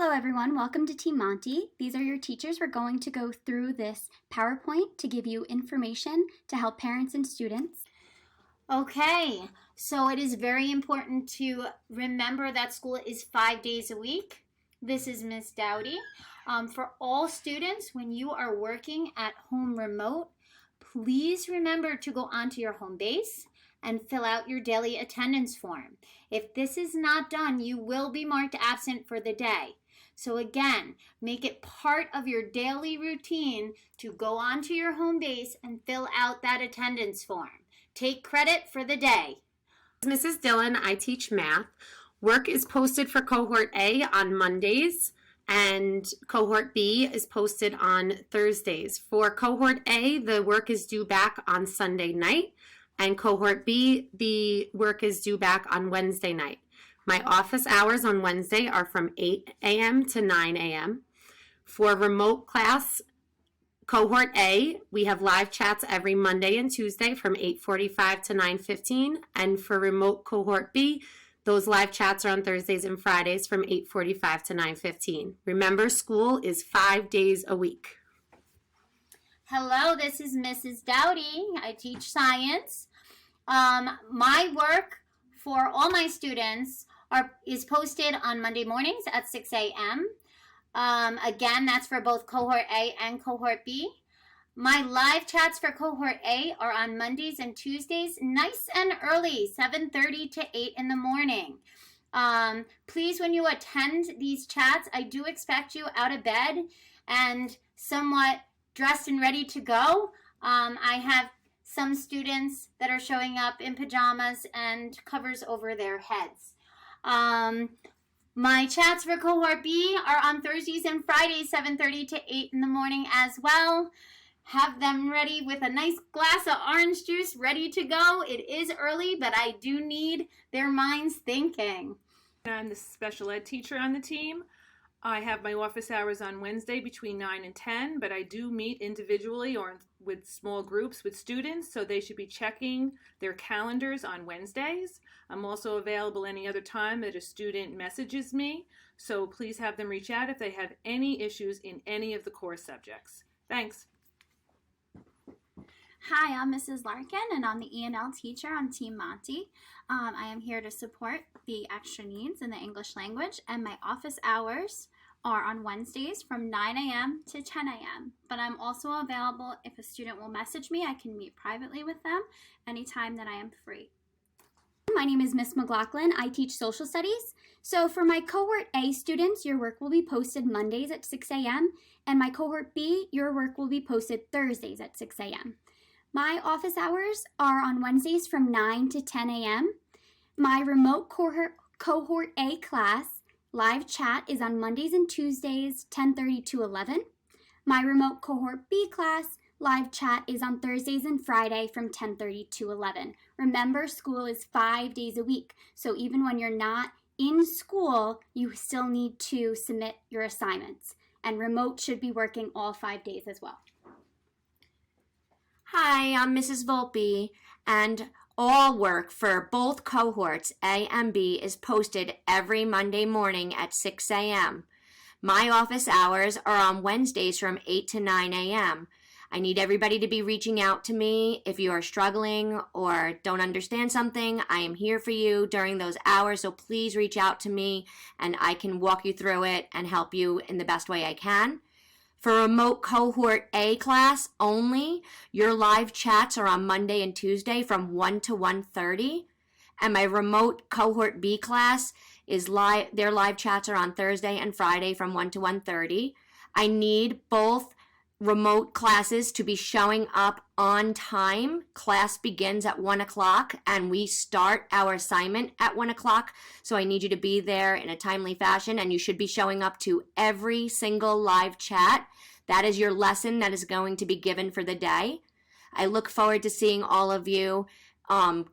Hello everyone, welcome to Team Monti. These are your teachers. We're going to go through this PowerPoint to give you information to help parents and students. Okay, so it is very important to remember that school is 5 days a week. This is Miss Dowdy. For all students, when you are working at home remote, please remember to go onto your home base and fill out your daily attendance form. If this is not done, you will be marked absent for the day. So again, make it part of your daily routine to go onto your home base and fill out that attendance form. Take credit for the day. Mrs. Dillon, I teach math. Work is posted for Cohort A on Mondays, and Cohort B is posted on Thursdays. For Cohort A, the work is due back on Sunday night, and Cohort B, the work is due back on Wednesday night. My office hours on Wednesday are from 8 a.m. to 9 a.m. For remote class, Cohort A, we have live chats every Monday and Tuesday from 8:45 to 9:15. And for remote Cohort B, those live chats are on Thursdays and Fridays from 8:45 to 9:15. Remember, school is 5 days a week. Hello, this is Mrs. Dowdy. I teach science. My work for all my students is posted on Monday mornings at 6 a.m. Again, that's for both Cohort A and Cohort B. My live chats for Cohort A are on Mondays and Tuesdays, nice and early, 7:30 to 8 in the morning. Please, when you attend these chats, I do expect you out of bed and somewhat dressed and ready to go. I have some students that are showing up in pajamas and covers over their heads. My chats for Cohort B are on Thursdays and Fridays, 7:30 to 8 in the morning as well. Have them ready with a nice glass of orange juice ready to go. It is early, but I do need their minds thinking. I'm the special ed teacher on the team. I have my office hours on Wednesday between 9 and 10, but I do meet individually or with small groups with students, so they should be checking their calendars on Wednesdays. I'm also available any other time that a student messages me, so please have them reach out if they have any issues in any of the core subjects. Thanks. Hi, I'm Mrs. Larkin and I'm the E&L teacher on Team Monti. I am here to support the extra needs in the English language, and my office hours are on Wednesdays from 9 a.m. to 10 a.m. But I'm also available if a student will message me. I can meet privately with them anytime that I am free. My name is Miss McLaughlin. I teach social studies. So for my Cohort A students, your work will be posted Mondays at 6 a.m. and my Cohort B, your work will be posted Thursdays at 6 a.m. My office hours are on Wednesdays from 9 to 10 a.m. My remote Cohort A class live chat is on Mondays and Tuesdays, 10:30 to 11. My remote Cohort B class live chat is on Thursdays and Friday from 10:30 to 11. Remember, school is 5 days a week, so even when you're not in school, you still need to submit your assignments. And remote should be working all 5 days as well. Hi, I'm Mrs. Volpe, and all work for both cohorts A and B is posted every Monday morning at 6 a.m. My office hours are on Wednesdays from 8 to 9 a.m. I need everybody to be reaching out to me if you are struggling or don't understand something. I am here for you during those hours, so please reach out to me and I can walk you through it and help you in the best way I can. For remote Cohort A class only, your live chats are on Monday and Tuesday from 1 to 1:30. And my remote Cohort B class is their live chats are on Thursday and Friday from 1 to 1:30. I need both remote classes to be showing up on time. Class begins at 1 o'clock and we start our assignment at 1 o'clock. So I need you to be there in a timely fashion, and you should be showing up to every single live chat. That is your lesson that is going to be given for the day. I look forward to seeing all of you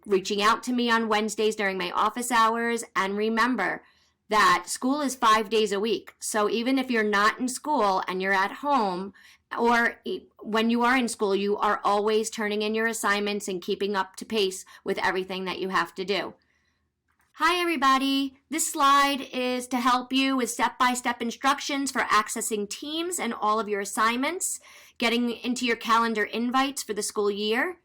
reaching out to me on Wednesdays during my office hours. And remember that school is 5 days a week. So even if you're not in school and you're at home, or when you are in school, you are always turning in your assignments and keeping up to pace with everything that you have to do. Hi everybody! This slide is to help you with step-by-step instructions for accessing Teams and all of your assignments, getting into your calendar invites for the school year.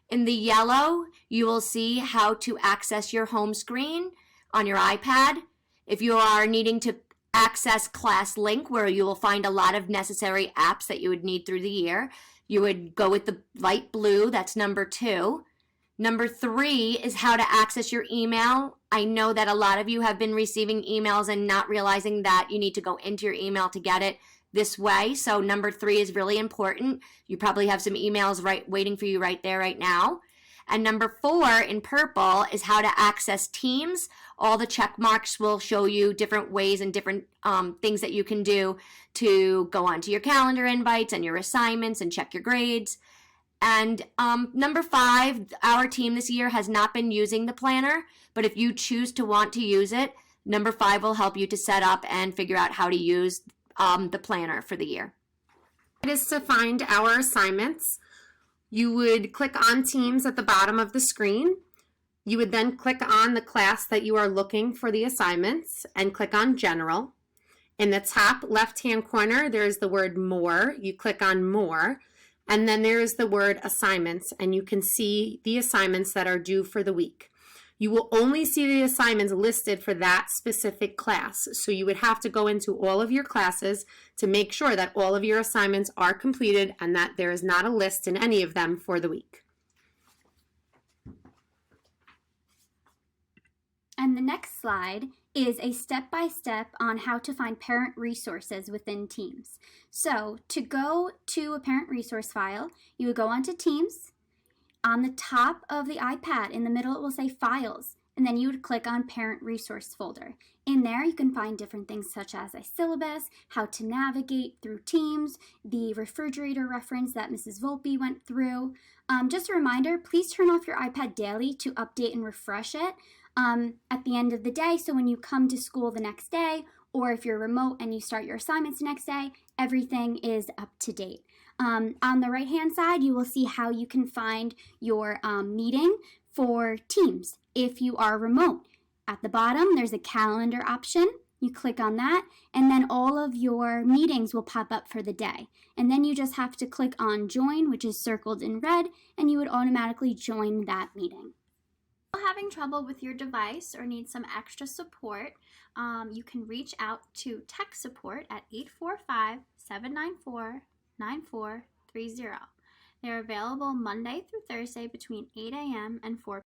In the yellow, you will see how to access your home screen on your iPad. If you are needing to access Class Link, where you will find a lot of necessary apps that you would need through the year, you would go with the light blue, that's number 2. Number 3 is how to access your email. I know that a lot of you have been receiving emails and not realizing that you need to go into your email to get it this way. So number 3 is really important. You probably have some emails waiting for you right there right now. And number 4 in purple is how to access Teams. All the check marks will show you different ways and different things that you can do to go onto your calendar invites and your assignments and check your grades. And number 5, our team this year has not been using the planner, but if you choose to want to use it, number 5 will help you to set up and figure out how to use the planner for the year. It is to find our assignments. You would click on Teams at the bottom of the screen. You would then click on the class that you are looking for the assignments and click on General. In the top left-hand corner, there is the word More. You click on More. And then there is the word assignments, and you can see the assignments that are due for the week. You will only see the assignments listed for that specific class. So you would have to go into all of your classes to make sure that all of your assignments are completed and that there is not a list in any of them for the week. And the next slide is a step-by-step on how to find parent resources within Teams. So to go to a parent resource file, you would go onto Teams. On the top of the iPad, in the middle, it will say Files, and then you would click on Parent Resource folder. In there, you can find different things such as a syllabus, how to navigate through Teams, the refrigerator reference that Mrs. Volpe went through. Just a reminder, please turn off your iPad daily to update and refresh it at the end of the day, so when you come to school the next day, or if you're remote and you start your assignments the next day, everything is up to date. On the right hand side, you will see how you can find your meeting for Teams if you are remote. At the bottom, there's a calendar option. You click on that, and then all of your meetings will pop up for the day. And then you just have to click on Join, which is circled in red, and you would automatically join that meeting. Having trouble with your device or need some extra support, you can reach out to tech support at 845-794-9430. They're available Monday through Thursday between 8 a.m. and 4 p.m.